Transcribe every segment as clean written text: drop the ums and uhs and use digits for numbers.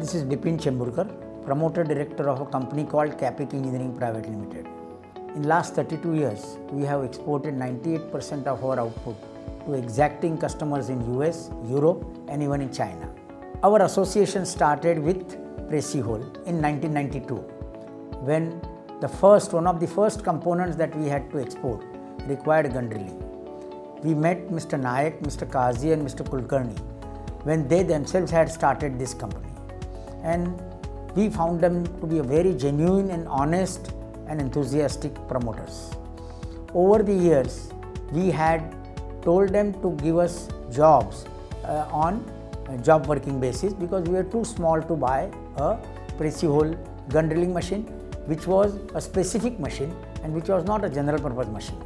This is Bipin Chemburkar, promoter director of a company called Capiq Engineering Pvt Ltd. In last 32 years, we have exported 98% of our output to exacting customers in US, Europe and even in China. Our association started with Precihole in 1992 when one of the first components that we had to export required gun drilling. We met Mr. Nayak, Mr. Kazi and Mr. Kulkarni when they themselves had started this company. And we found them to be a very genuine and honest and enthusiastic promoters. Over the years, we had told them to give us jobs on a job working basis because we were too small to buy a Precihole gun drilling machine, which was a specific machine and which was not a general purpose machine.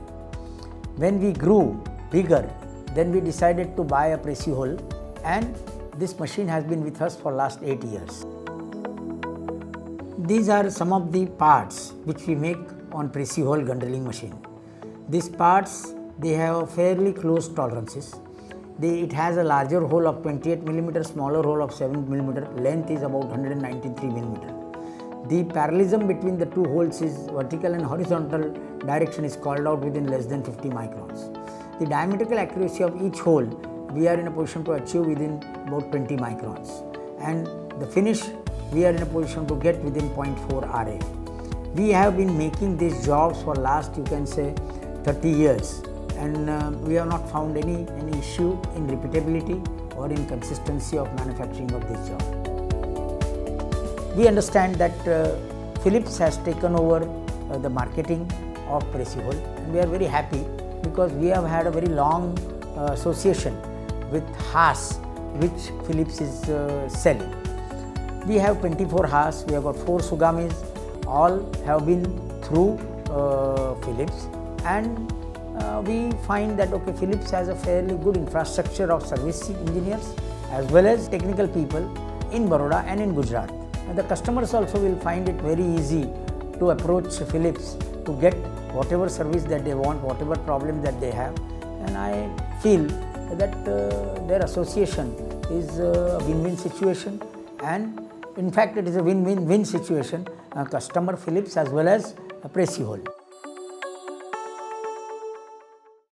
When we grew bigger, then we decided to buy a Precihole, and this machine has been with us for last 8 years. These are some of the parts which we make on Precihole gun drilling machine. These parts, they have fairly close tolerances. It has a larger hole of 28 mm, smaller hole of 7 mm, length is about 193 mm. The parallelism between the two holes is vertical and horizontal direction is called out within less than 50 microns. The diametrical accuracy of each hole we are in a position to achieve within about 20 microns, and the finish we are in a position to get within 0.4 RA. We have been making these jobs for last, you can say, 30 years, and we have not found any issue in repeatability or in consistency of manufacturing of this job. We understand that Phillips has taken over the marketing of Precihole, and we are very happy because we have had a very long association with Haas, which Phillips is selling. We have 24 Haas, we have got 4 Sugamis, all have been through Phillips, and we find that Phillips has a fairly good infrastructure of service engineers as well as technical people in Baroda and in Gujarat. And the customers also will find it very easy to approach Phillips to get whatever service that they want, whatever problem that they have, and I feel that their association is a win-win situation, and in fact it is a win-win-win situation, customer Phillips as well as Precihole.